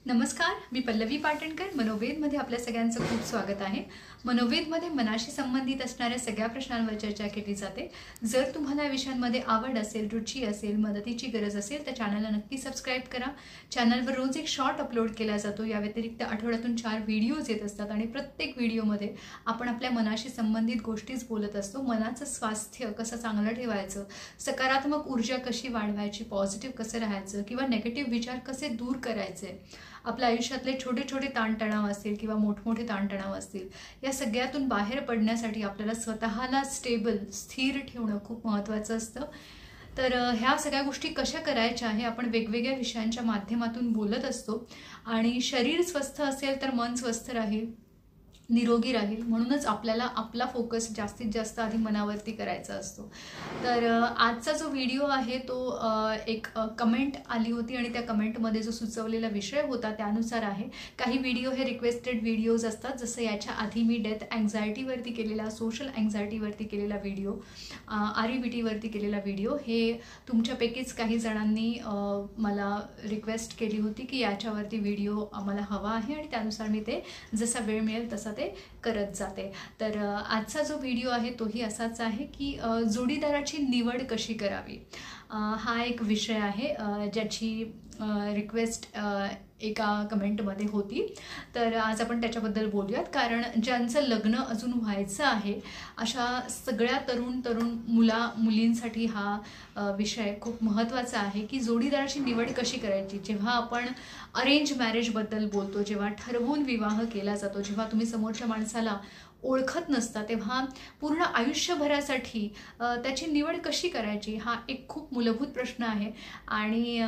नमस्कार, मी पल्लवी पाटणकर. मनोवेदमध्ये आपल्या सगळ्यांचं खूप स्वागत आहे. मनोवेदमध्ये मनाशी संबंधित असणाऱ्या सगळ्या प्रश्नांवर चर्चा केली जाते. जर तुम्हाला या विषयांमध्ये आवड असेल, रुची असेल, मदतीची गरज असेल तर चॅनलला नक्की सबस्क्राईब करा. चॅनलवर रोज एक शॉर्ट अपलोड केला जातो. या व्यतिरिक्त आठवड्यातून 4 व्हिडिओज येत असतात आणि प्रत्येक व्हिडिओमध्ये आपण आपल्या मनाशी संबंधित गोष्टीच बोलत असतो. मनाचं स्वास्थ्य कसं चांगलं ठेवायचं, सकारात्मक ऊर्जा कशी वाढवायची, पॉझिटिव्ह कसं राहायचं किंवा नेगेटिव्ह विचार कसे दूर करायचे, आपल्या आयुष्यातले छोटे छोटे ताणतणाव असतील किंवा मोठमोठे ताणतणाव असतील, या सगळ्यातून बाहेर पडण्यासाठी आपल्याला स्वतःला स्टेबल, स्थिर ठेवणं खूप महत्त्वाचं असतं. तर ह्या सगळ्या गोष्टी कशा करायच्या हे आपण वेगवेगळ्या विषयांच्या माध्यमातून बोलत असतो. आणि शरीर स्वस्थ असेल तर मन स्वस्थ राहील, निरोगी राहील. म्हणूनच आपल्याला आपला फोकस जास्तीत जास्त आधी मनावरती करायचा असतो. तर आजचा जो व्हिडिओ आहे तो एक कमेंट आली होती आणि त्या कमेंटमध्ये जो सुचवलेला विषय होता त्यानुसार आहे. काही व्हिडिओ हे रिक्वेस्टेड व्हिडिओज असतात, जसं याच्या आधी मी डेथ अँझायटीवरती केलेला, सोशल अँझायटीवरती केलेला व्हिडिओ, REBTवरती केलेला व्हिडिओ, हे तुमच्यापैकीच काही जणांनी मला रिक्वेस्ट केली होती की याच्यावरती व्हिडिओ आम्हाला हवा आहे आणि त्यानुसार मी ते जसा वेळ मिळेल तसा ते करत जाते. तर आजचा जो व्हिडिओ आहे तोही असाच आहे की जोडीदाराची निवड कशी करावी. हा एक विषय आहे ज्याची रिक्वेस्ट एका कमेंटमध्ये होती. तर आज आपण त्याच्याबद्दल बोलूयात. कारण ज्यांचं लग्न अजून व्हायचं आहे अशा सगळ्या तरुण मुलींसाठी हा विषय खूप महत्त्वाचा आहे की जोडीदाराची निवड कशी करायची. जेव्हा आपण अरेंज मॅरेजबद्दल बोलतो, जेव्हा ठरवून विवाह केला जातो, जेव्हा तुम्ही समोरच्या माणसाला ओळखत नसता, तेव्हा पूर्ण आयुष्यभरासाठी त्याची निवड कशी करायची हा एक खूप मूलभूत प्रश्न आहे. आणि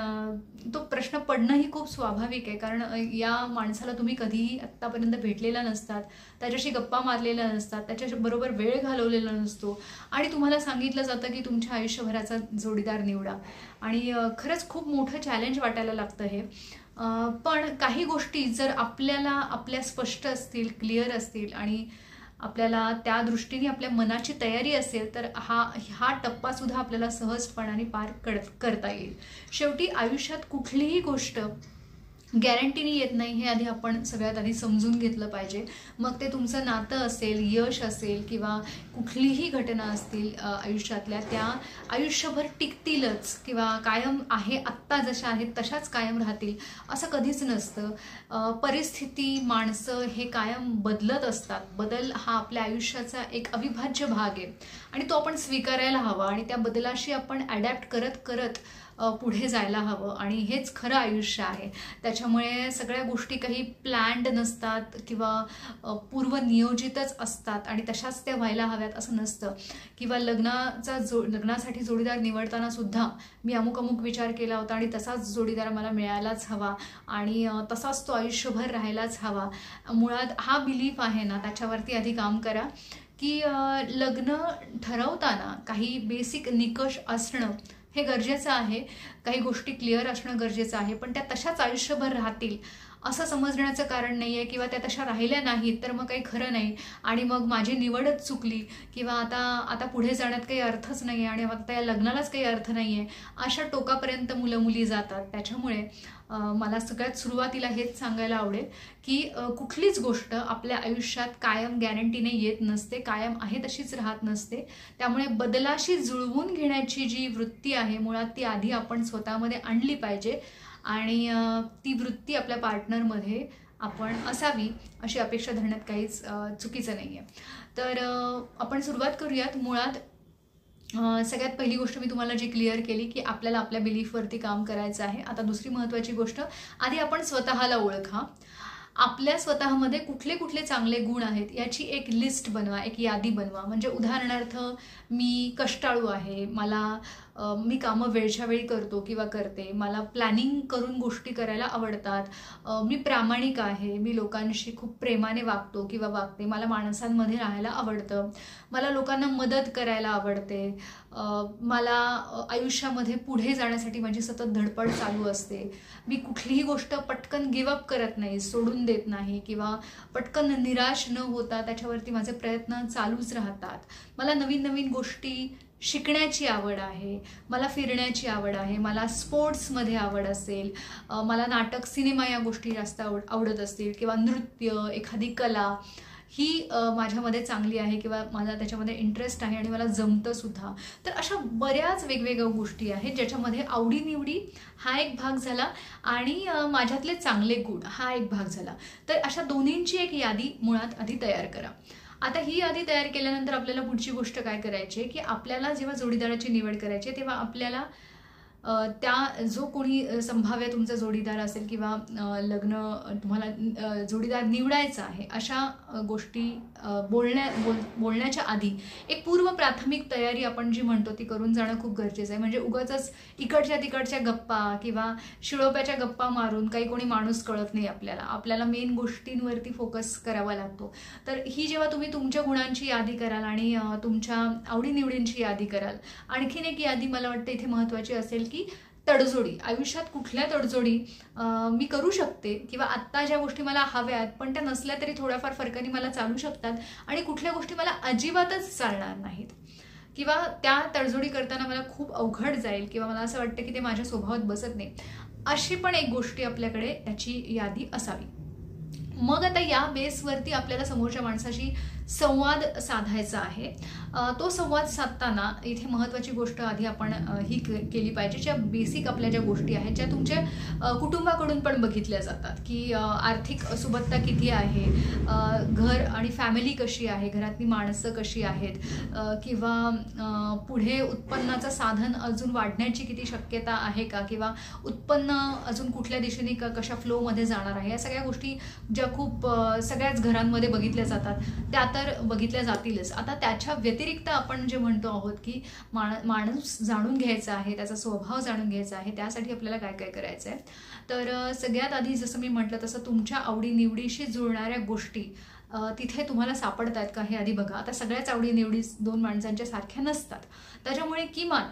तो प्रश्न पडणंही खूप स्वाभाविक आहे. कारण या माणसाला तुम्ही कधीही आत्तापर्यंत भेटलेला नसतात, त्याच्याशी गप्पा मारलेल्या नसतात, त्याच्याबरोबर वेळ घालवलेला नसतो आणि तुम्हाला सांगितलं जातं की तुमच्या आयुष्यभराचा जोडीदार निवडा. आणि खरंच खूप मोठं चॅलेंज वाटायला लागतं हे. पण काही गोष्टी जर आपल्या स्पष्ट असतील, क्लिअर असतील आणि आपल्याला त्या दृष्टीने आपल्या मनाची तयारी असेल तर हा टप्पासुद्धा आपल्याला सहजपणाने पार करता येईल. शेवटी आयुष्यात कुठलीही गोष्ट गॅरंटीने येत नाही हे आधी आपण सगळ्यात आधी समजून घेतलं पाहिजे. मग ते तुमचं नातं असेल, यश असेल किंवा कुठलीही घटना असतील आयुष्यातल्या, त्या आयुष्यभर टिकतीलच किंवा कायम आहे आत्ता जशा आहेत तशाच कायम राहतील असं कधीच नसतं. परिस्थिती, माणसं हे कायम बदलत असतात. बदल हा आपल्या आयुष्याचा एक अविभाज्य भाग आहे आणि तो आपण स्वीकारायला हवा आणि त्या बदलाशी आपण ॲडॅप्ट करत करत पुढे जायला हवं. आणि हेच खरं आयुष्य आहे. त्याच्यामुळे सगळ्या गोष्टी काही प्लॅन्ड नसतात किंवा पूर्वनियोजितच असतात आणि तशाच त्या व्हायला हव्यात असं नसतं. किंवा लग्नासाठी जोडीदार निवडताना सुद्धा मी अमुक विचार केला होता आणि तसाच जोडीदार मला मिळायलाच हवा आणि तसाच तो आयुष्यभर राहायलाच हवा. मुळात हा बिलीफ आहे ना, त्याच्यावरती आधी काम करा की लग्न ठरवताना काही बेसिक निकष असणं हे गरजेचं आहे. काही गोष्टी क्लिअर असणं गरजेचं आहे. पण त्या तशाच आयुष्यभर राहतील असं समजण्याचं कारण नाही आहे किंवा त्या तशा राहिल्या नाहीत तर मग काही खरं नाही आणि मग माझी निवडच चुकली किंवा आता पुढे जाण्यात काही अर्थच नाही आहे आणि आता या लग्नालाच काही अर्थ नाही आहे, अशा टोकापर्यंत मुली जातात. त्याच्यामुळे मला सगळ्यात सुरुवातीला हेच सांगायला आवडेल की कुठलीच गोष्ट आपल्या आयुष्यात कायम गॅरंटीने येत नसते, कायम आहे तशीच राहत नसते. त्यामुळे बदलाशी जुळवून घेण्याची जी वृत्ती आहे मुळात ती आधी आपण स्वतःमध्ये आणली पाहिजे आणि ती वृत्ती आपल्या पार्टनरमध्ये आपण असावी अशी अपेक्षा धरण्यात काहीच चुकीचं नाही आहे. तर आपण सुरुवात करूयात. मुळात सगळ्यात पहिली गोष्ट मी तुम्हाला जी क्लिअर केली की आपल्याला आपल्या बिलीफवरती काम करायचं आहे. आता दुसरी महत्त्वाची गोष्ट, आधी आपण स्वतःला ओळखा. आपल्या स्वतःमध्ये कुठले कुठले चांगले गुण आहेत याची एक लिस्ट बनवा, एक यादी बनवा. म्हणजे उदाहरणार्थ, मी कष्टाळू आहे, मी कामं वेळच्या वेळी करतो किंवा करते, मला प्लॅनिंग करून गोष्टी करायला आवडतात, मी प्रामाणिक आहे, मी लोकांशी खूप प्रेमाने वागतो किंवा वागते, मला माणसांमध्ये राहायला आवडतं, मला लोकांना मदत करायला आवडते, मला आयुष्यामध्ये पुढे जाण्यासाठी माझी सतत धडपड चालू असते, मी कुठलीही गोष्ट पटकन गिवअप करत नाही, सोडून देत नाही किंवा पटकन निराश न होता त्याच्यावरती माझे प्रयत्न चालूच राहतात, मला नवीन नवीन गोष्टी शिकण्याची आवड आहे, मला फिरण्याची आवड आहे, मला स्पोर्ट्समध्ये आवड असेल, मला नाटक सिनेमा या गोष्टी जास्त आवडत असतील, किंवा नृत्य, एखादी कला ही माझ्यामध्ये चांगली आहे किंवा मला त्याच्यामध्ये इंटरेस्ट आहे आणि मला जमतं सुद्धा. तर अशा बऱ्याच वेगवेगळ्या गोष्टी आहेत ज्याच्यामध्ये आवडीनिवडी हा एक भाग झाला आणि माझ्यातले चांगले गुण हा एक भाग झाला. तर अशा दोन्हींची एक यादी मुळात आधी तयार करा. आता ही यादी तयार केल्यानंतर आपल्याला पुढची गोष्ट काय करायची आहे की आपल्याला जेव्हा जोडीदाराची निवड करायची तेव्हा आपल्याला त्या जो कोणी संभाव्य तुमचा जोडीदार असेल किंवा लग्न तुम्हाला जोडीदार निवडायचा आहे अशा गोष्टी बोलण्याच्या आधी एक पूर्व प्राथमिक तयारी आपण जी म्हणतो ती करून जाणं खूप गरजेचं आहे. म्हणजे उगाचच इकडच्या तिकडच्या गप्पा किंवा शिळोप्याच्या गप्पा मारून काही कोणी माणूस कळत नाही आपल्याला मेन गोष्टींवरती फोकस करावा लागतो. तर ही जेव्हा तुम्ही तुमच्या गुणांची यादी कराल आणि तुमच्या आवडीनिवडींची यादी कराल, आणखीन एक यादी मला वाटतं इथे महत्त्वाची असेल की तडजोडी. आयुष्यात कुठल्या तडजोडी मी करू शकते किंवा आत्ता ज्या गोष्टी मला हव्यात पण त्या नसल्या तरी थोड्याफार फरकाने मला चालू शकतात आणि कुठल्या गोष्टी मला अजिबातच चालणार नाहीत किंवा त्या तडजोडी करताना मला खूप अवघड जाईल किंवा मला असं वाटतं की ते माझ्या स्वभावात बसत नाही, अशी पण एक गोष्टी आपल्याकडे त्याची यादी असावी. मग आता या बेसवरती आपल्याला समोरच्या माणसाशी संवाद साधायचा आहे. तो संवाद साधताना इथे महत्त्वाची गोष्ट आधी आपण ही केली पाहिजे, ज्या बेसिक आपल्या ज्या गोष्टी आहेत ज्या तुमच्या कुटुंबाकडून पण बघितल्या जातात की आर्थिक सुबत्ता किती आहे, घर आणि फॅमिली कशी आहे, घरातली माणसं कशी आहेत, किंवा पुढे उत्पन्नाचं साधन अजून वाढण्याची किती शक्यता आहे का, किंवा उत्पन्न अजून कुठल्या दिशेने कशा फ्लोमध्ये जाणार आहे. या सगळ्या गोष्टी ज्या खूप सगळ्याच घरांमध्ये बघितल्या जातात त्या तर बघितल्या जातीलच. आता त्याच्या व्यतिरिक्त आपण जे म्हणतो आहोत की माणूस जाणून घ्यायचा आहे, त्याचा स्वभाव जाणून घ्यायचा आहे, त्यासाठी आपल्याला काय काय करायचं आहे. तर सगळ्यात आधी जसं मी म्हटलं तसं तुमच्या आवडीनिवडीशी जुळणाऱ्या गोष्टी तिथे तुम्हाला सापडतात का हे आधी बघा. आता सगळ्याच आवडीनिवडी दोन माणसांच्या सारख्या नसतात, त्याच्यामुळे किमान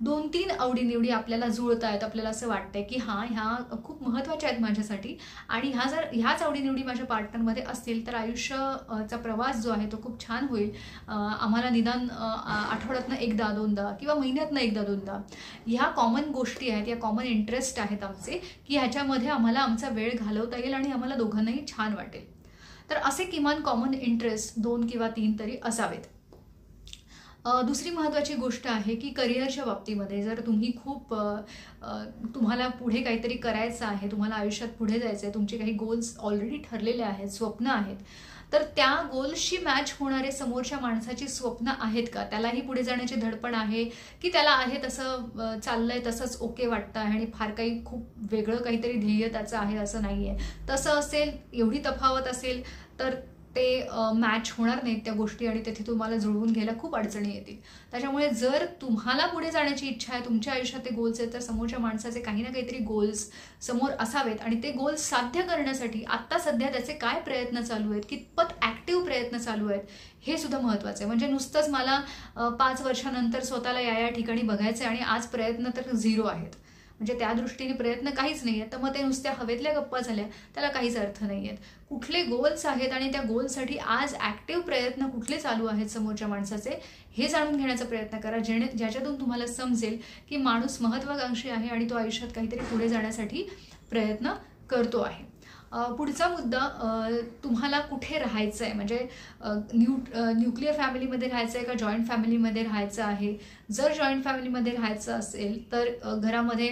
2-3 आवडीनिवडी आपल्याला जुळत आहेत, आपल्याला असं वाटतंय की ह्या खूप महत्त्वाच्या आहेत माझ्यासाठी आणि ह्याच आवडीनिवडी माझ्या पार्टनरमध्ये असतील तर आयुष्याचा प्रवास जो आहे तो खूप छान होईल. आम्हाला निदान आठवड्यातनं एकदा दोनदा किंवा महिन्यातनं एकदा दोनदा ह्या कॉमन गोष्टी आहेत, या कॉमन इंटरेस्ट आहेत आमचे की ह्याच्यामध्ये आम्हाला आमचा वेळ घालवता येईल आणि आम्हाला दोघांनाही छान वाटेल. तर असे किमान कॉमन इंटरेस्ट 2 किंवा 3 तरी असावेत. दुसरी महत्त्वाची गोष्ट आहे की करिअरच्या बाबतीमध्ये जर तुम्ही खूप तुम्हाला पुढे काहीतरी करायचं आहे, तुम्हाला आयुष्यात पुढे जायचं आहे, तुमचे काही गोल्स ऑलरेडी ठरलेले आहेत, स्वप्न आहेत, तर त्या गोल्सशी मॅच होणारे समोरच्या माणसाची स्वप्न आहेत का, त्यालाही पुढे जाण्याची धडपड आहे की त्याला आहे तसं चाललंय तसंच ओके वाटतं आहे आणि फार काही खूप वेगळं काहीतरी ध्येय त्याचं आहे असं नाही आहे. तसं असेल, एवढी तफावत असेल तर ते मॅच होणार नाहीत त्या गोष्टी आणि तिथे तुम्हाला जुळवून घ्यायला खूप अडचणी येतील. त्याच्यामुळे जर तुम्हाला पुढे जाण्याची इच्छा आहे, तुमच्या आयुष्यात ते गोल्स आहेत, तर समोरच्या माणसाचे काही ना काहीतरी गोल्स समोर असावेत आणि ते गोल्स साध्य करण्यासाठी आत्ता सध्या त्याचे काय प्रयत्न चालू आहेत, कितपत ॲक्टिव्ह प्रयत्न चालू आहेत हे सुद्धा महत्त्वाचं आहे. म्हणजे नुसतंच मला 5 वर्षानंतर स्वतःला या ठिकाणी बघायचं आहे आणि आज प्रयत्न तर 0 आहेत, म्हणजे त्या दृष्टीने प्रयत्न काहीच नाही आहेत, तर मग ते नुसत्या हवेतल्या गप्पा झाल्या त्याला काहीच अर्थ नाही आहेत. कुठले गोल्स आहेत आणि त्या गोल्ससाठी आज ॲक्टिव्ह प्रयत्न कुठले चालू आहेत समोरच्या माणसाचे हे जाणून घेण्याचा प्रयत्न करा, ज्याच्यातून तुम्हाला समजेल की माणूस महत्त्वाकांक्षी आहे आणि तो आयुष्यात काहीतरी पुढे जाण्यासाठी प्रयत्न करतो आहे. पुढचा मुद्दा, तुम्हाला कुठे राहायचं आहे, म्हणजे न्यूक्लिअर फॅमिलीमध्ये राहायचं आहे का जॉईंट फॅमिलीमध्ये राहायचं आहे. जर जॉईंट फॅमिलीमध्ये राहायचं असेल तर घरामध्ये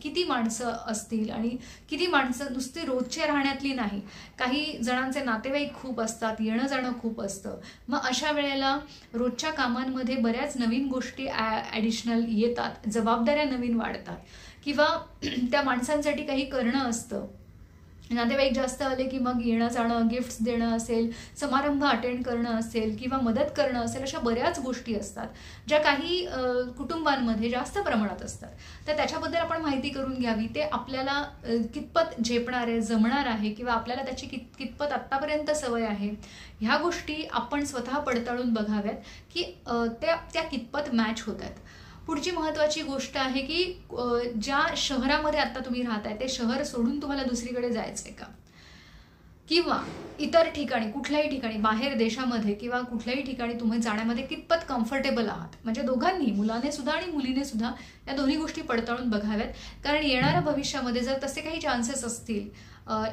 किती माणसं असतील आणि किती माणसं नुसती रोजच्या राहण्यातली नाही, काही जणांचे नातेवाईक खूप असतात, येणं जाणं खूप असतं. मग अशा वेळेला रोजच्या कामांमध्ये बऱ्याच नवीन गोष्टी ॲडिशनल येतात, जबाबदाऱ्या नवीन वाढतात किंवा त्या माणसांसाठी काही करणं असतं. नातेवाईक जास्त आले की मग येणं जाणं, गिफ्ट्स देणं असेल, समारंभ अटेंड करणं असेल किंवा मदत करणं असेल, अशा बऱ्याच गोष्टी असतात ज्या काही कुटुंबांमध्ये जास्त प्रमाणात असतात. तर त्याच्याबद्दल आपण माहिती करून घ्यावी, ते आपल्याला कितपत झेपणार आहे, जमणार आहे किंवा आपल्याला त्याची कितपत आत्तापर्यंत सवय आहे, ह्या गोष्टी आपण स्वतः पडताळून बघाव्यात की त्या कितपत मॅच होत आहेत. पुढची महत्त्वाची गोष्ट आहे की ज्या शहरामध्ये आत्ता तुम्ही राहताय ते शहर सोडून तुम्हाला दुसरीकडे जायचं आहे का, किंवा इतर ठिकाणी, कुठल्याही ठिकाणी, बाहेर देशामध्ये किंवा कुठल्याही ठिकाणी तुम्ही जाण्यामध्ये कितपत कम्फर्टेबल आहात. म्हणजे दोघांनी, मुलाने सुद्धा आणि मुलीने सुद्धा या दोन्ही गोष्टी पडताळून बघाव्यात. कारण येणाऱ्या भविष्यामध्ये जर तसे काही चान्सेस असतील,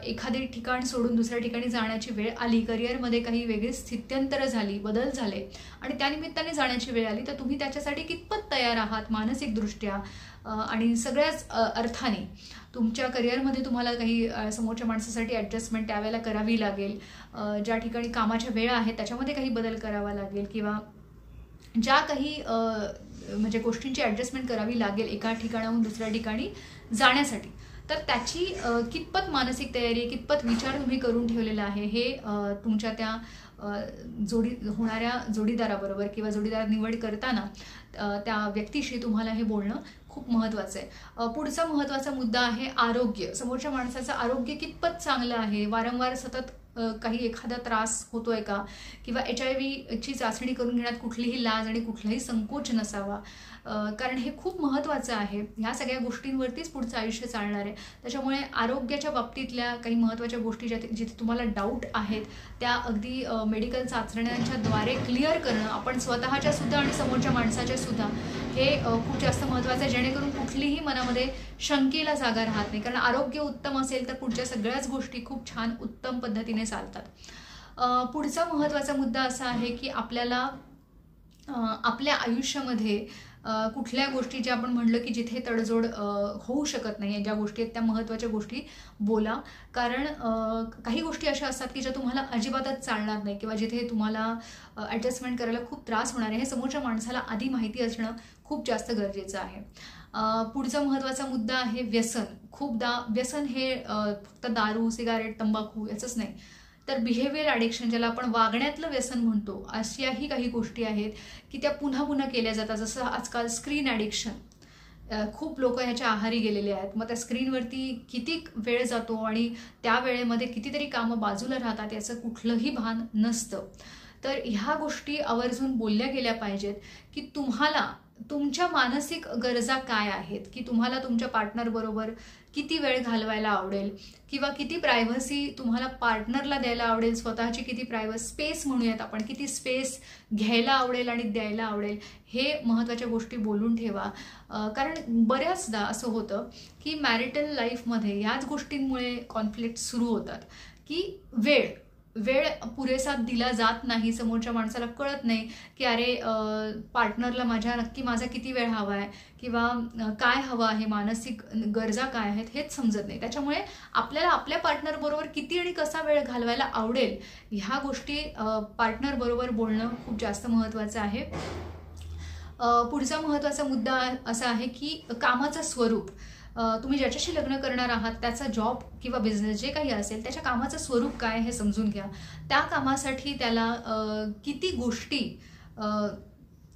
एखादे ठिकाण सोडून दुसऱ्या ठिकाणी जाण्याची वेळ आली, करिअरमध्ये काही वेगळी स्थित्यंतर झाली, बदल झाले आणि त्यानिमित्ताने जाण्याची वेळ आली, तर तुम्ही त्याच्यासाठी कितपत तयार आहात मानसिकदृष्ट्या आणि सगळ्याच अर्थाने. तुमच्या करिअरमध्ये तुम्हाला काही समोरच्या माणसासाठी ॲडजस्टमेंट त्यावेळेला करावी लागेल. ज्या ठिकाणी कामाच्या वेळा आहेत त्याच्यामध्ये काही बदल करावा लागेल किंवा ज्या काही म्हणजे गोष्टींची ॲडजस्टमेंट करावी लागेल एका ठिकाणाहून दुसऱ्या ठिकाणी जाण्यासाठी, तर त्याची कितपत मानसिक तयारी, कितपत विचार तुम्ही करून ठेवलेला आहे हे तुमच्या त्या होणाऱ्या जोडीदाराबरोबर किंवा जोडीदार निवड करताना त्या व्यक्तीशी तुम्हाला हे बोलणं खूप महत्त्वाचं आहे. पुढचा महत्त्वाचा मुद्दा आहे आरोग्य. समोरच्या माणसाचं आरोग्य कितपत चांगलं आहे, वारंवार सतत काही एखादा त्रास होतोय का, किंवा HIV ची चाचणी करून घेण्यात कुठलीही लाज आणि कुठलाही संकोच नसावा. कारण हे खूप महत्त्वाचं आहे. ह्या सगळ्या गोष्टींवरतीच पुढचं आयुष्य चालणार आहे. त्याच्यामुळे आरोग्याच्या बाबतीतल्या काही महत्त्वाच्या गोष्टी जिथे तुम्हाला डाऊट आहेत त्या अगदी मेडिकल चाचण्यांच्या द्वारे क्लिअर करणं, आपण स्वतःच्या सुद्धा आणि समोरच्या माणसाच्या सुद्धा, हे खूप जास्त महत्त्वाचं आहे. जेणेकरून कुठलीही मनामध्ये शंकेला जागा राहत नाही. कारण आरोग्य उत्तम असेल तर पुढच्या सगळ्याच गोष्टी खूप छान उत्तम पद्धतीने चालतात. पुढचा महत्त्वाचा मुद्दा असा आहे की आपल्याला आपल्या आयुष्यामध्ये कुठल्या गोष्टी, ज्या आपण म्हणलं की जिथे तडजोड होऊ शकत नाही, ज्या गोष्टी आहेत त्या महत्त्वाच्या गोष्टी बोला. कारण काही गोष्टी अशा असतात की ज्या तुम्हाला अजिबातच चालणार नाही किंवा जिथे तुम्हाला ॲडजस्टमेंट करायला खूप त्रास होणार आहे, हे समोरच्या माणसाला आधी माहिती असणं खूप जास्त गरजेचं आहे. पुढचा महत्त्वाचा मुद्दा आहे व्यसन. खूपदा व्यसन हे फक्त दारू, सिगारेट, तंबाखू याचंच नाही, तर बिहेवियर ॲडिक्शन, ज्याला आपण वागण्यातलं व्यसन म्हणतो, अशाही काही गोष्टी आहेत की त्या पुन्हा पुन्हा केल्या जातात. जसं आजकाल स्क्रीन ॲडिक्शन, खूप लोक ह्याच्या आहारी गेलेले आहेत. मग त्या स्क्रीनवरती किती वेळ जातो आणि त्या वेळेमध्ये कितीतरी कामं बाजूला राहतात याचं कुठलंही भान नसतं. तर ह्या गोष्टी आवर्जून बोलल्या गेल्या पाहिजेत की तुम्हाला तुमच्या मानसिक गरजा काय आहेत, की तुम्हाला तुमच्या पार्टनरबरोबर किती वेळ घालवायला आवडेल किंवा किती प्रायव्हसी तुम्हाला पार्टनरला द्यायला आवडेल, स्वतःची किती स्पेस म्हणूयात आपण, किती स्पेस घ्यायला आवडेल आणि द्यायला आवडेल, हे महत्त्वाच्या गोष्टी बोलून ठेवा. कारण बऱ्याचदा असं होतं की मॅरिटल लाईफमध्ये याच गोष्टींमुळे कॉन्फ्लिक्ट सुरू होतात की वेळ पुरेसा दिला जात नाही. समोरच्या माणसाला कळत नाही की अरे पार्टनरला नक्की माझा किती वेळ हवा आहे किंवा काय हवं आहे, मानसिक गरजा काय आहेत हेच समजत नाही. त्याच्यामुळे आपल्याला आपल्या पार्टनरबरोबर किती आणि कसा वेळ घालवायला आवडेल ह्या गोष्टी पार्टनरबरोबर बोलणं खूप जास्त महत्त्वाचं आहे. पुढचा महत्त्वाचा मुद्दा असा आहे की कामाचं स्वरूप. तुम्ही ज्याच्याशी लग्न करणार आहात त्याचा जॉब किंवा बिझनेस जे काही असेल त्याच्या कामाचं स्वरूप काय हे समजून घ्या. त्या कामासाठी त्याला किती गोष्टी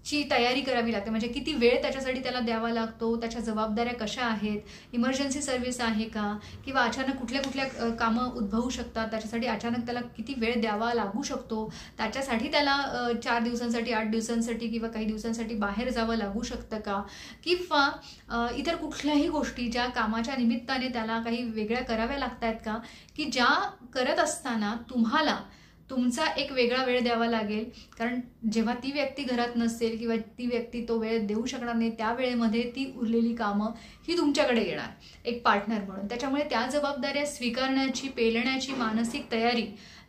ची तयारी करावी लागते, म्हणजे किती वेळ त्याच्यासाठी त्याला द्यावा लागतो, त्याच्या जबाबदाऱ्या कशा आहेत, इमर्जन्सी सर्व्हिस आहे का, किंवा अचानक कुठल्या कामं उद्भवू शकतात, त्याच्यासाठी अचानक त्याला किती वेळ द्यावा लागू शकतो, त्याच्यासाठी त्याला 4 दिवसांसाठी, 8 दिवसांसाठी किंवा काही दिवसांसाठी बाहेर जावं लागू शकतं का, किंवा इतर कुठल्याही गोष्टी ज्या कामाच्या निमित्ताने त्याला काही वेगळ्या कराव्या लागत आहेत का, की ज्या करत असताना तुम्हाला तुमचा एक वेगळा वेळ द्यावा लागेल. कारण जेव्हा ती व्यक्ती घरात नसेल किंवा ती व्यक्ती तो वेळ देऊ शकणार नाही, त्या वेळेमध्ये ती उरलेली कामं ही तुमच्याकडे येणार एक पार्टनर म्हणून. त्याच्यामुळे त्या जबाबदाऱ्या स्वीकारण्याची, पेलण्याची मानसिक तयारी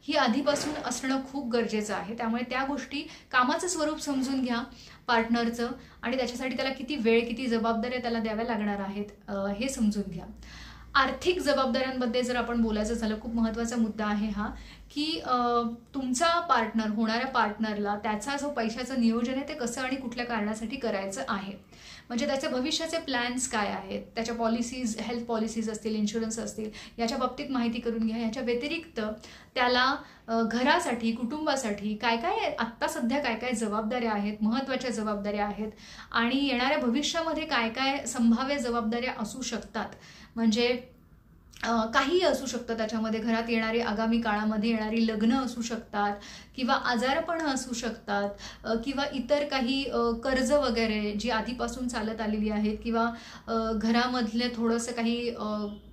ही आधीपासून असणं खूप गरजेचं आहे. त्यामुळे त्या गोष्टी, कामाचं स्वरूप समजून घ्या पार्टनरचं आणि त्याच्यासाठी त्याला किती वेळ, किती जबाबदाऱ्या त्याला द्याव्या लागणार आहेत हे समजून घ्या. आर्थिक जबाबदाऱ्यांबद्दल जर आपण बोलायचं झालं, खूप महत्त्वाचा मुद्दा आहे हा, की तुमचा पार्टनर, होणाऱ्या पार्टनरला त्याचा जो पैशाचं नियोजन आहे ते कसं आणि कुठल्या कारणासाठी करायचं आहे, म्हणजे त्याचे भविष्याचे प्लॅन्स काय आहेत, त्याच्या पॉलिसीज, हेल्थ पॉलिसीज असतील, इन्शुरन्स असतील, याच्या बाबतीत माहिती करून घ्या. याच्या व्यतिरिक्त त्याला घरासाठी, कुटुंबासाठी काय काय आत्ता सध्या काय काय जबाबदाऱ्या आहेत, महत्त्वाच्या जबाबदाऱ्या आहेत आणि येणाऱ्या भविष्यामध्ये काय काय संभाव्य जबाबदाऱ्या असू शकतात, म्हणजे काही असू शकतं त्याच्यामध्ये. घरात येणारी, आगामी काळामध्ये येणारी लग्न असू शकतात किंवा आजारपणं असू शकतात किंवा इतर काही कर्ज वगैरे जी आधीपासून चालत आलेली आहेत किंवा घरामधले थोडंसं काही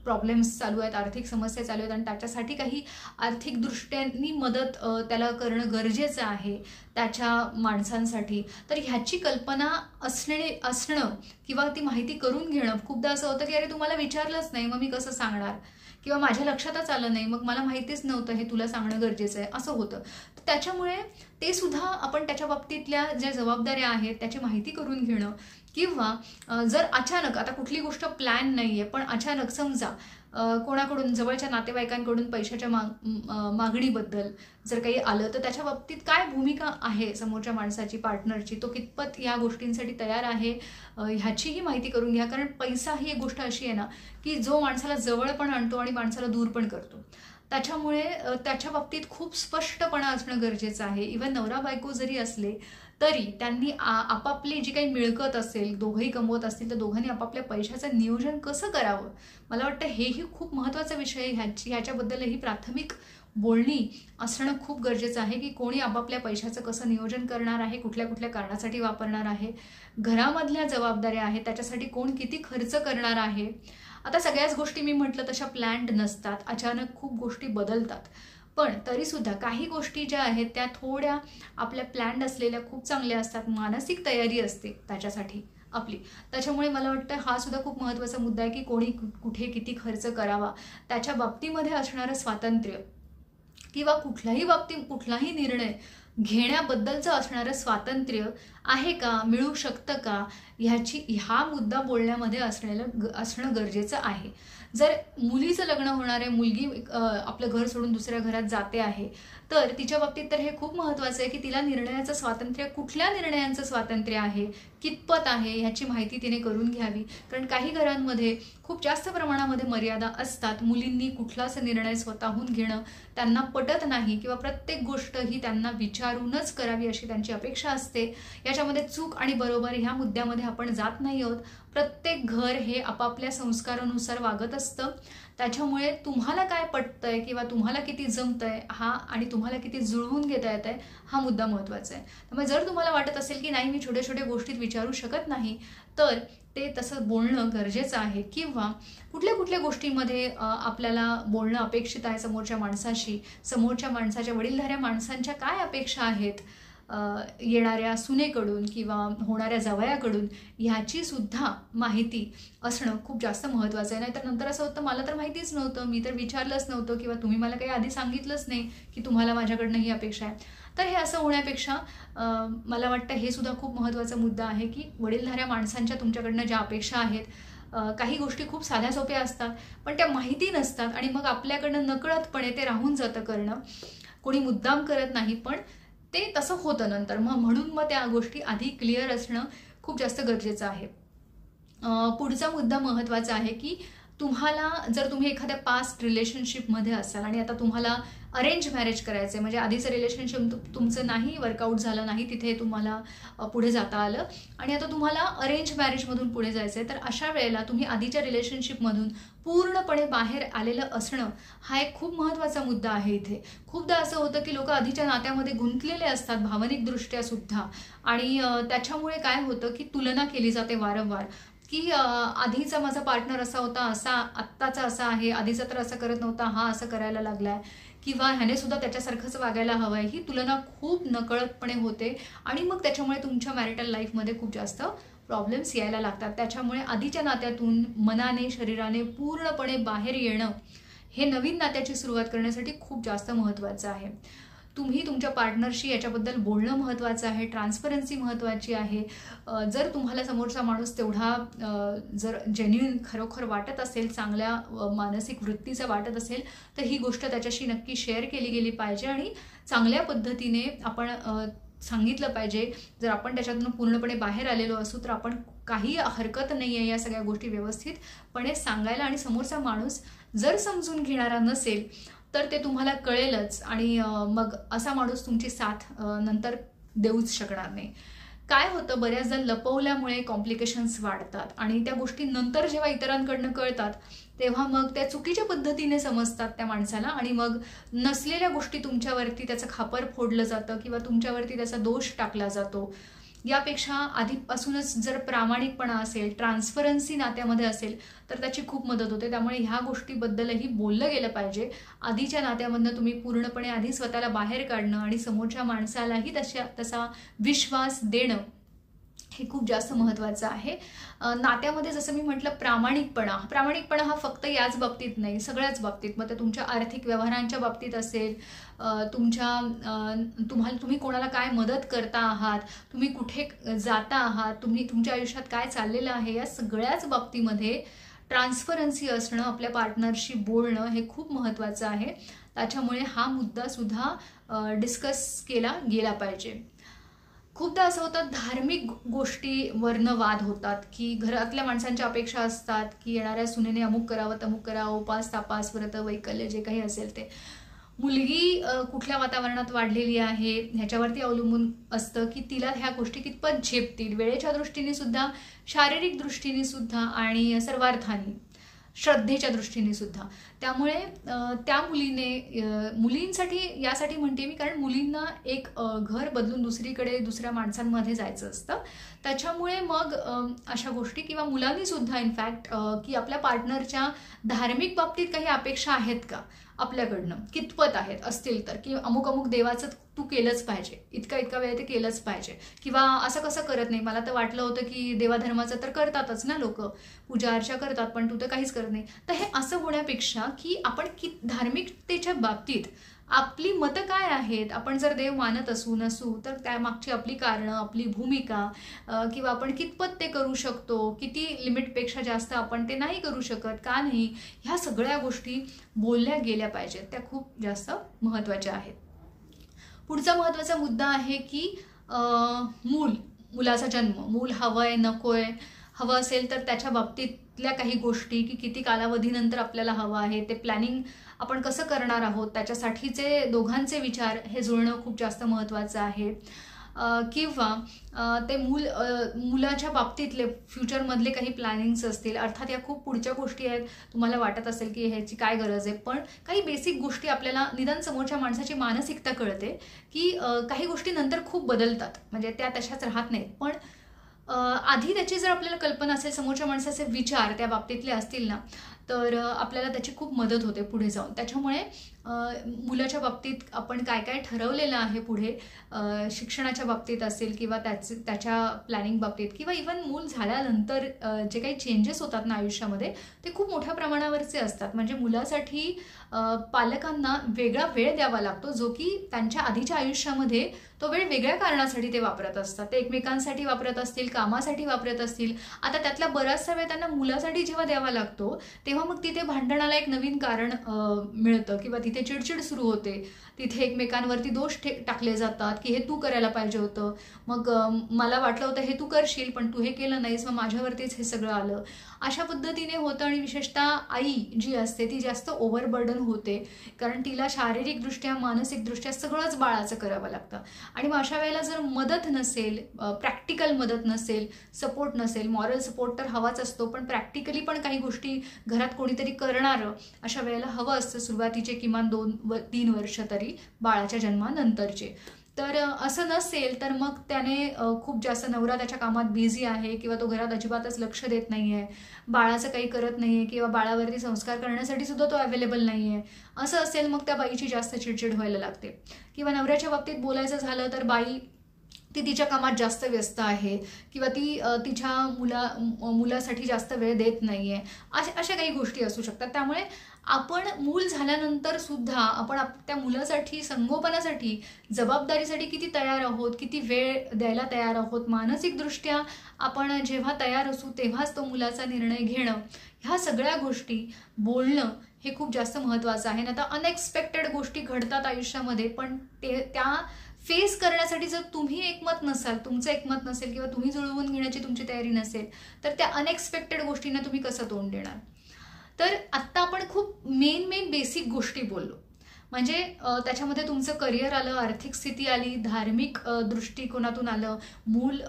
प्रॉब्लेम्स चालू आहेत, आर्थिक समस्या चालू आहेत आणि त्याच्यासाठी काही आर्थिक दृष्ट्यांनी मदत त्याला करणं गरजेचं आहे त्याच्या माणसांसाठी, तर ह्याची कल्पना असणं किंवा ती माहिती करून घेणं. खूपदा असं होतं की अरे तुम्हाला विचारलंच नाही, मग मी कसं सांगणार, किंवा माझ्या लक्षातच आलं नाही, मग मला माहितीच नव्हतं, हे तुला सांगणं गरजेचं आहे, असं होतं. तर त्याच्यामुळे ते सुद्धा आपण त्याच्या बाबतीतल्या ज्या जबाबदाऱ्या आहेत त्याची माहिती करून घेणं, किंवा जर अचानक आता कुठली गोष्ट प्लॅन नाही आहे पण अचानक समजा कोणाकडून जवळच्या नातेवाईकांकडून पैशाच्या मागणीबद्दल जर काही आलं, तर त्याच्या बाबतीत काय भूमिका आहे समोरच्या माणसाची, पार्टनरची, तो कितपत या गोष्टींसाठी तयार आहे ह्याचीही माहिती करून घ्या. कारण पैसा ही एक गोष्ट अशी आहे ना की जो माणसाला जवळ पण आणतो आणि माणसाला दूर पण करतो. त्याच्यामुळे त्याच्या बाबतीत खूप स्पष्टपणा असणं गरजेचं आहे. इव्हन नवरा बायको जरी असले तरी त्यांनी आपापली जी काही मिळकत असेल, दोघंही कमवत असतील, तर दोघांनी आपापल्या पैशाचं नियोजन कसं करावं, मला वाटतं हेही खूप महत्त्वाचा विषय आहे. ह्याच्याबद्दलही प्राथमिक बोलणी असणं खूप गरजेचं आहे की कोणी आपापल्या पैशाचं कसं नियोजन करणार आहे, कुठल्या कुठल्या कारणासाठी वापरणार आहे, घरामधल्या जबाबदाऱ्या आहेत त्याच्यासाठी कोण किती खर्च करणार आहे. आता सगळ्याच गोष्टी मी म्हटलं तशा प्लॅन्ड नसतात, अचानक खूप गोष्टी बदलतात, पण तरीसुद्धा काही गोष्टी ज्या आहेत त्या थोड्या आपल्या प्लॅन्ड असलेल्या खूप चांगल्या असतात, मानसिक तयारी असते त्याच्यासाठी आपली. त्याच्यामुळे मला वाटतं हा सुद्धा खूप महत्त्वाचा मुद्दा आहे की कोणी कुठे किती खर्च करावा, त्याच्या बाबतीमध्ये असणारं स्वातंत्र्य किंवा कुठलाही निर्णय घेण्याबद्दलचं असणारं स्वातंत्र्य आहे का, मिळू शकतं का, हा मुद्दा बोलण्यामध्ये असणं गरजेचं आहे. जर मुलीचं लग्न होणार आहे, मुलगी आपलं घर सोडून दुसऱ्या घरात जाते आहे, तर तिच्या बाबतीत तर हे खूप महत्त्वाचं आहे की तिला निर्णयाचं स्वातंत्र्य, कुठल्या निर्णयांचं स्वातंत्र्य आहे, कितपत आहे ह्याची माहिती तिने करून घ्यावी. कारण काही घरांमध्ये खूप जास्त प्रमाणामध्ये मर्यादा असतात, मुलींनी कुठलाच निर्णय स्वतःहून घेणं त्यांना पटत नाही किंवा प्रत्येक गोष्ट ही त्यांना विचारूनच करावी अशी त्यांची अपेक्षा असते. याच्यामध्ये चूक आणि बरोबर ह्या मुद्द्यामध्ये आपण जात नाही आहोत. प्रत्येक घर हे आपापल्या संस्कारानुसार वागत असतं. त्याच्यामुळे तुम्हाला काय पटतंय किंवा तुम्हाला किती जमतंय हा आणि तुम्हाला किती जुळवून घेता येत आहे हा मुद्दा महत्त्वाचा आहे. त्यामुळे जर तुम्हाला वाटत असेल की नाही मी छोट्या छोट्या गोष्टीत विचारू शकत नाही, तर ते तसं बोलणं गरजेचं आहे. किंवा कुठल्या गोष्टींमध्ये आपल्याला बोलणं अपेक्षित आहे समोरच्या माणसाशी, समोरच्या माणसाच्या वडीलधाऱ्या माणसांच्या काय अपेक्षा आहेत येणाऱ्या सुनेकडून किंवा होणाऱ्या जावयाकडून, ह्याची सुद्धा माहिती असणं खूप जास्त महत्त्वाचं आहे. नाहीतर नंतर असं होतं मला तर माहितीच नव्हतं, मी तर विचारलंच नव्हतं किंवा तुम्ही मला काही आधी सांगितलंच नाही की तुम्हाला माझ्याकडनं ही अपेक्षा आहे. तर हे असं होण्यापेक्षा मला वाटतं हे सुद्धा खूप महत्त्वाचा मुद्दा आहे की वडीलधाऱ्या माणसांच्या तुमच्याकडनं ज्या अपेक्षा आहेत, काही गोष्टी खूप साध्या सोप्या असतात पण त्या माहिती नसतात आणि मग आपल्याकडनं नकळतपणे ते राहून जातं करणं. कोणी मुद्दाम करत नाही पण ते तसं होतं नंतर, म्हणून मग त्या गोष्टी आधी क्लिअर असणं खूप जास्त गरजेचं आहे. पुढचा मुद्दा महत्त्वाचा आहे की जर तुम्ही एखाद्या पास्ट रिलेशनशिपमध्ये असाल आणि आता तुम्हाला अरेंज मॅरेज करायचं आहे, म्हणजे आधीचं रिलेशनशिप तुमचं नाही वर्कआउट झालं नाही, तिथे तुम्हाला पुढे जाता आलं आणि आता तुम्हाला अरेंज मॅरेजमधून पुढे जायचं आहे, तर अशा वेळेला तुम्ही आधीच्या रिलेशनशिपमधून पूर्णपणे बाहेर आलेलं असणं हा एक खूप महत्त्वाचा मुद्दा आहे. इथे खूपदा असं होतं की लोक आधीच्या नात्यामध्ये गुंतलेले असतात भावनिकदृष्ट्या सुद्धा, आणि त्याच्यामुळे काय होतं की तुलना केली जाते वारंवार की आधीचा माझा पार्टनर असा होता, असा आत्ताचा असा आहे, आधीचा तर असं करत नव्हता, हा असं करायला लागलाय, किंवा ह्याने सुद्धा त्याच्यासारखंच वागायला हवं आहे. ही तुलना खूप नकळतपणे होते आणि मग त्याच्यामुळे तुमच्या मॅरिटल लाईफमध्ये खूप जास्त प्रॉब्लेम्स यायला लागतात. त्याच्यामुळे आधीच्या नात्यातून मनाने शरीराने पूर्णपणे बाहेर येणं हे नवीन नात्याची सुरुवात करण्यासाठी खूप जास्त महत्त्वाचं आहे. तुम्ही तुमच्या पार्टनरशी याच्याबद्दल बोलणं महत्त्वाचं आहे, ट्रान्सपरन्सी महत्त्वाची आहे. जर तुम्हाला समोरचा माणूस तेवढा जर जेन्युइन खरोखर वाटत असेल, चांगल्या मानसिक वृत्तीचा वाटत असेल, तर ही गोष्ट त्याच्याशी नक्की शेअर केली गेली पाहिजे आणि चांगल्या पद्धतीने आपण सांगितलं पाहिजे. जर आपण त्याच्यातून पूर्णपणे बाहेर आलेलो असू तर आपण काही हरकत नाही आहे या सगळ्या गोष्टी व्यवस्थितपणे सांगायला, आणि समोरचा माणूस जर समजून घेणारा नसेल तर ते तुम्हाला कळेलच आणि मग असा माणूस तुमची साथ नंतर देऊच शकणार नाही. काय होतं बऱ्याचदा लपवल्यामुळे कॉम्प्लिकेशन्स वाढतात आणि त्या गोष्टी नंतर जेव्हा इतरांकडनं कळतात तेव्हा मग त्या चुकीच्या पद्धतीने समजतात त्या माणसाला आणि मग नसलेल्या गोष्टी तुमच्यावरती त्याचं खापर फोडलं जातं किंवा तुमच्यावरती त्याचा दोष टाकला जातो. यापेक्षा आधीपासूनच जर प्रामाणिकपणा असेल, ट्रान्सपरन्सी नात्यामध्ये असेल तर त्याची खूप मदत होते. त्यामुळे ह्या गोष्टीबद्दलही बोललं गेलं पाहिजे. आधीच्या नात्यामधनं तुम्ही पूर्णपणे आधी स्वतःला बाहेर काढणं आणि समोरच्या माणसालाही तसा विश्वास देणं हे खूप जास्त महत्त्वाचं आहे. नात्यामध्ये जसं मी म्हटलं प्रामाणिकपणा हा फक्त याच बाबतीत नाही, सगळ्याच बाबतीत. मग ते तुमच्या आर्थिक व्यवहारांच्या बाबतीत असेल, तुम्ही कोणाला काय मदत करता आहात, तुम्ही कुठे जाता आहात, तुमच्या आयुष्यात काय चाललेलं आहे, या सगळ्याच बाबतीमध्ये ट्रान्सपरन्सी असणं, आपल्या पार्टनरशी बोलणं हे खूप महत्त्वाचं आहे. त्याच्यामुळे हा मुद्दासुद्धा डिस्कस केला गेला पाहिजे. खूपदा असं होतं, धार्मिक गोष्टीवरनं वाद होतात, की घरातल्या माणसांच्या अपेक्षा असतात की येणाऱ्या सुनेने अमुक करावं, तमुक करावं, उपास तापास व्रत वैकल्य जे काही असेल ते. मुलगी कुठल्या वातावरणात वाढलेली आहे ह्याच्यावरती अवलंबून असतं की तिला ह्या गोष्टी कितपत झेपतील, वेळेच्या दृष्टीने सुद्धा, शारीरिक दृष्टीने सुद्धा आणि सर्वार्थाने, श्रद्धेच्या दृष्टीने सुद्धा. त्यामुळे त्या मुलींसाठी यासाठी म्हणते मी, कारण मुलींना एक घर बदलून दुसऱ्या माणसांमध्ये जायचं असतं. त्याच्यामुळे मग अशा गोष्टी, किंवा मुलांनी सुद्धा इनफॅक्ट की आपल्या पार्टनरच्या धार्मिक बाबतीत काही अपेक्षा आहेत का आपल्याकडनं, कितपत आहेत, असतील तर, की अमुक देवाचं तू केलंच पाहिजे, इतका वेळ ते केलंच पाहिजे, किंवा असं कसं करत नाही, मला तर वाटलं होतं की देवाधर्माचं तर करतातच ना लोक, पूजा अर्चा करतात, पण तू तर काहीच करत नाही. तर हे असं होण्यापेक्षा की आपण धार्मिकतेच्या बाबतीत आपली मतं काय आहेत, आपण जर देव मानत नसू तर त्यामागची आपली कारणं, आपली भूमिका, किंवा आपण कितपत ते करू शकतो, किती लिमिटपेक्षा जास्त आपण ते नाही करू शकत, का नाही, ह्या सगळ्या गोष्टी बोलल्या गेल्या पाहिजेत. त्या खूप जास्त महत्त्वाच्या आहेत. पुढचा महत्त्वाचा मुद्दा आहे की मुलाचा जन्म. मूल हवंय, नकोय, हवं असेल तर त्याच्या बाबतीतल्या काही गोष्टी, की किती कालावधीनंतर आपल्याला हवं आहे, ते प्लॅनिंग आपण कसं करणार आहोत, त्याच्यासाठीचे दोघांचे विचार हे जुळणं खूप जास्त महत्त्वाचं आहे. किंवा ते मुलाच्या बाबतीतले फ्युचरमधले काही प्लॅनिंग्स असतील. अर्थात या खूप पुढच्या गोष्टी आहेत, तुम्हाला वाटत असेल की ह्याची काय गरज आहे, पण काही बेसिक गोष्टी आपल्याला निदान समोरच्या माणसाची मानसिकता कळते की काही गोष्टी नंतर खूप बदलतात, म्हणजे त्या तशाच राहत नाहीत. पण आधी त्याची जर आपल्याला कल्पना असेल, समोरच्या माणसाचे विचार त्या बाबतीतले असतील ना, तर आपल्याला त्याची खूप मदत होते पुढे जाऊन. त्याच्यामुळे मुलाच्या बाबतीत आपण काय काय ठरवलेलं आहे पुढे, शिक्षणाच्या बाबतीत असेल, किंवा त्याच्या प्लॅनिंग बाबतीत, किंवा इव्हन मूल झाल्यानंतर जे काही चेंजेस होतात ना आयुष्यामध्ये, ते खूप मोठ्या प्रमाणावरचे असतात. म्हणजे मुलासाठी पालकांना वेगळा वेळ द्यावा लागतो, जो की त्यांच्या आधीच्या आयुष्यामध्ये तो वेळ वेगळ्या कारणासाठी ते वापरत असतात. ते एकमेकांसाठी वापरत असतील, कामासाठी वापरत असतील. आता त्यातला बराचसा वेळ त्यांना मुलासाठी जेव्हा द्यावा लागतो, तेव्हा मग तिथे भांडणाला एक नवीन कारण मिळतं, किंवा तिथे चिडचिड सुरू होते. तिथे एकमेकांवरती दोष टाकले जातात की हे तू करायला पाहिजे होतं, मग मला वाटलं होतं हे तू करशील, पण तू हे केलं नाहीस, मग माझ्यावरतीच हे सगळं आलं. अशा पद्धतीने होतं. आणि विशेषतः आई जी असते ती जास्त ओव्हरबर्डन होते, कारण तिला शारीरिकदृष्ट्या, मानसिकदृष्ट्या सगळंच बाळाचं करावं लागतं. आणि मग अशा वेळेला जर मदत नसेल, प्रॅक्टिकल मदत नसेल, सपोर्ट नसेल, मॉरल सपोर्ट तर हवाच असतो, पण प्रॅक्टिकली पण काही गोष्टी घरात कोणीतरी करणारं अशा वेळेला हवं असतं, सुरुवातीचे किमान 2-3 वर्ष तरी बाळाच्या जन्मानंतरचे. तर असं नसेल तर मग त्याने खूप जास्त, नवरा त्याच्या कामात बिझी आहे, किंवा तो घरात अजिबातच लक्ष देत नाही आहे, बाळाचं काही करत नाही आहे, किंवा बाळावरती संस्कार करण्यासाठी सुद्धा तो अवेलेबल नाही आहे, असं असेल मग त्या बाईची जास्त चिडचिड व्हायला लागते. किंवा नवऱ्याच्या बाबतीत बोलायचं झालं तर बाई ती तिच्या कामात जास्त व्यस्त आहे, किंवा ती तिच्या मुलासाठी जास्त वेळ देत नाही आहे, अशा काही गोष्टी असू शकतात. त्यामुळे आपण मूल झाल्यानंतर सुद्धा आपण त्या मुलासाठी, संगोपनासाठी, जबाबदारीसाठी किती तयार आहोत, किती वेळ द्यायला तयार आहोत, मानसिकदृष्ट्या आपण जेव्हा तयार असू तेव्हाच तो मुलाचा निर्णय घेणं, ह्या सगळ्या गोष्टी बोलणं हे खूप जास्त महत्त्वाचं आहे. आता अनएक्सपेक्टेड गोष्टी घडतात आयुष्यामध्ये, पण त्या फेस करण्यासाठी जर तुम्ही एकमत नसाल, तुमचं एकमत नसेल, किंवा तुम्ही जुळवून घेण्याची तुमची तयारी नसेल, तर त्या अनएक्सपेक्टेड गोष्टींना तुम्ही कसं तोंड देणार. तर आत्ता आपण खूप मेन बेसिक गोष्टी बोललो, म्हणजे त्याच्यामध्ये तुमचं करिअर आलं, आर्थिक स्थिती आली, धार्मिक दृष्टिकोनातून आलं, मूल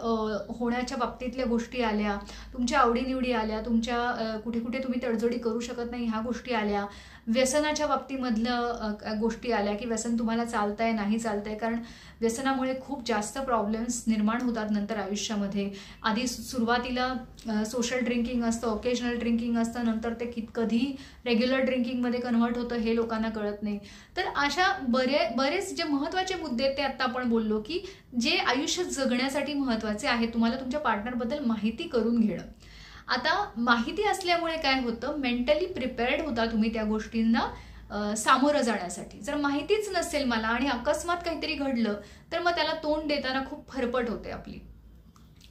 होण्याच्या बाबतीतल्या गोष्टी आल्या, तुमच्या आवडीनिवडी आल्या, तुमच्या कुठे कुठे तुम्ही तडजोडी करू शकत नाही ह्या गोष्टी आल्या, व्यसनाच्या बाबतीमधलं गोष्टी आल्या की व्यसन तुम्हाला चालतंय नाही चालतंय, कारण व्यसनामुळे खूप जास्त प्रॉब्लेम्स निर्माण होतात नंतर आयुष्यामध्ये. आधी सुरुवातीला सोशल ड्रिंकिंग असतं, ओकेजनल ड्रिंकिंग असतं, नंतर ते कधी रेग्युलर ड्रिंकिंगमध्ये कन्व्हर्ट होतं हे लोकांना कळत नाही. तर अशा बरेच जे महत्त्वाचे मुद्दे आहेत ते आता आपण बोललो की जे आयुष्य जगण्यासाठी महत्त्वाचे आहे. तुम्हाला तुमच्या पार्टनरबद्दल माहिती करून घेणं. आता माहिती असल्यामुळे काय होतं, मेंटली प्रिपेअर्ड होता तुम्ही त्या गोष्टींना सामोरं जाण्यासाठी. जर माहितीच नसेल मला आणि अकस्मात काहीतरी घडलं तर मग त्याला तोंड देताना खूप फरफट होते आपली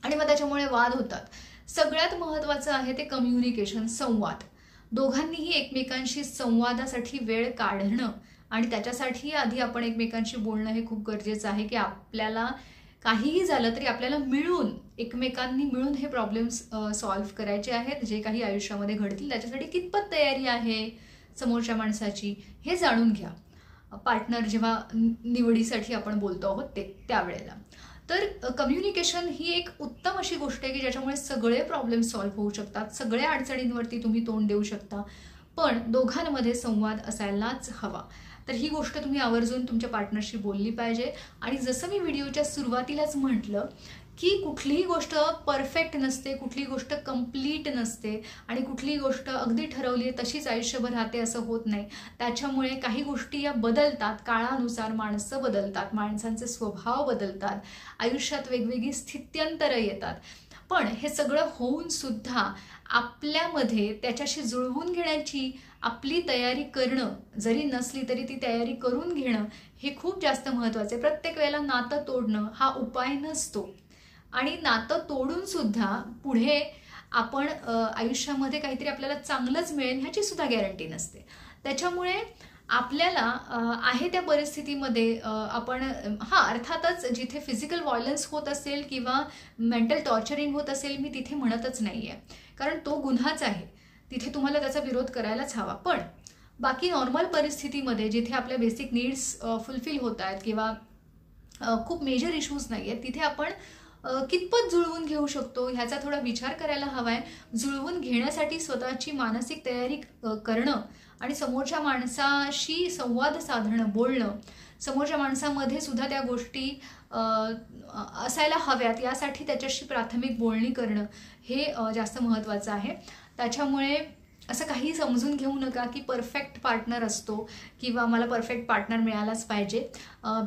आणि मग त्याच्यामुळे वाद होतात. सगळ्यात महत्त्वाचं आहे ते कम्युनिकेशन, संवाद. दोघांनीही एकमेकांशी संवादासाठी वेळ काढणं आणि त्याच्यासाठी आधी आपण एकमेकांशी बोलणं हे खूप गरजेचं आहे की आपल्याला काहीही झालं तरी आपल्याला एकमेकांनी मिळून हे प्रॉब्लेम्स सॉल्व्ह करायचे आहेत. जे काही आयुष्यामध्ये घडतील त्याच्यासाठी कितपत तयारी आहे समोरच्या माणसाची हे जाणून घ्या. पार्टनर जेव्हा निवडीसाठी आपण बोलतो आहोत त्यावेळेला. तर कम्युनिकेशन ही एक उत्तम अशी गोष्ट आहे की ज्याच्यामुळे सगळे प्रॉब्लेम सॉल्व्ह होऊ शकतात, सगळ्या अडचणींवरती तुम्ही तोंड देऊ शकता, पण दोघांमध्ये संवाद असायलाच हवा. तर ही गोष्ट तुम्ही आवर्जून तुमच्या पार्टनरशी बोलली पाहिजे. आणि जसं मी व्हिडिओच्या सुरुवातीलाच म्हटलं की कुठलीही गोष्ट परफेक्ट नसते, कुठलीही गोष्ट कंप्लीट नसते आणि कुठलीही गोष्ट अगदी ठरवली आहे तशीच आयुष्यभर राहते असं होत नाही. त्याच्यामुळे काही गोष्टी या बदलतात, काळानुसार माणसं बदलतात, माणसांचे स्वभाव बदलतात, आयुष्यात वेगवेगळी स्थित्यंतरं येतात. पण हे सगळं होऊन सुद्धा आपल्यामध्ये त्याच्याशी जुळवून घेण्याची आपली तयारी करणं, जरी नसली तरी ती तयारी करून घेणं हे खूप जास्त महत्त्वाचं आहे. प्रत्येक वेळेला नातं तोडणं हा उपाय नसतो आणि नातं तोडून सुद्धा पुढे आपण आयुष्यामध्ये काहीतरी आपल्याला चांगलंच मिळेल ह्याची सुद्धा गॅरंटी नसते. त्याच्यामुळे आपल्याला आहे त्या परिस्थितीमध्ये आपण अर्थातच जिथे फिजिकल व्हायलन्स होत असेल किंवा मेंटल टॉर्चरिंग होत असेल मी तिथे म्हणतच नाही आहे, कारण तो गुन्हाच आहे, तिथे तुम्हाला त्याचा विरोध करायलाच हवा. पण बाकी नॉर्मल परिस्थितीमध्ये जिथे आपल्या बेसिक नीड्स फुलफिल होत आहेत किंवा खूप मेजर इश्यूज नाही आहेत तिथे आपण कितपत जुळवून घेऊ शकतो ह्याचा थोडा विचार करायला हवा आहे. जुळवून घेण्यासाठी स्वतःची मानसिक तयारी करणं आणि समोरच्या माणसाशी संवाद साधणं, बोलणं, समोरच्या माणसामध्ये सुद्धा त्या गोष्टी असायला हव्यात यासाठी त्याच्याशी प्राथमिक बोलणी करणं हे जास्त महत्त्वाचं आहे. त्याच्यामुळे असं काही समजून घेऊ नका की परफेक्ट पार्टनर असतो किंवा मला परफेक्ट पार्टनर मिळालाच पाहिजे.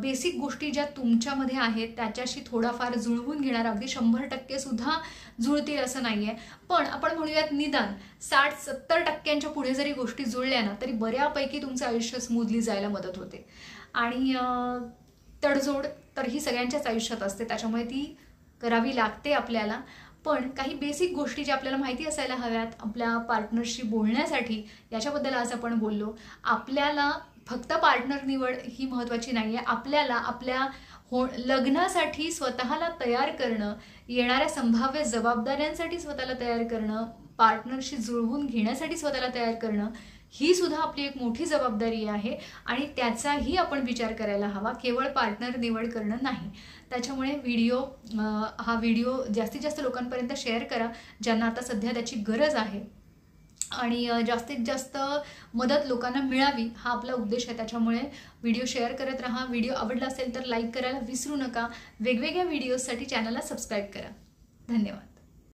बेसिक गोष्टी ज्या तुमच्यामध्ये आहेत त्याच्याशी थोडाफार जुळवून घेणार, अगदी 100% सुद्धा जुळतील असं नाही आहे, पण आपण म्हणूयात निदान 60-70% पुढे जरी गोष्टी जुळल्या ना तरी बऱ्यापैकी तुमचं आयुष्य स्मूथली जायला मदत होते. आणि तडजोड तर ही सगळ्यांच्याच आयुष्यात असते, त्याच्यामुळे ती करावी लागते आपल्याला. पण काही बेसिक गोष्टी ज्या आपल्याला माहिती असायला हव्यात आपल्या पार्टनरशी बोलण्यासाठी याच्याबद्दल आज आपण बोललो. आपल्याला फक्त पार्टनर निवड ही महत्त्वाची नाही आहे, आपल्याला आपल्या लग्नासाठी स्वतःला तयार करणं, येणाऱ्या संभाव्य जबाबदाऱ्यांसाठी स्वतःला तयार करणं, पार्टनरशी जुळवून घेण्यासाठी स्वतःला तयार करणं ही सुद्धा आपली एक मोठी जबाबदारी आहे आणि त्याचाही आपण विचार करायला हवा, केवळ पार्टनर निवड करणं नाही. त्याच्यामुळे हा व्हिडिओ जास्तीत जास्त लोकांपर्यंत शेअर करा ज्यांना आता सध्या त्याची गरज आहे आणि जास्तीत जास्त मदत लोकांना मिळावी हा आपला उद्देश आहे. त्याच्यामुळे व्हिडिओ शेअर करत राहा. व्हिडिओ आवडला असेल तर लाईक करायला विसरू नका. वेगवेगळ्या व्हिडिओजसाठी चॅनलला सबस्क्राईब करा. धन्यवाद.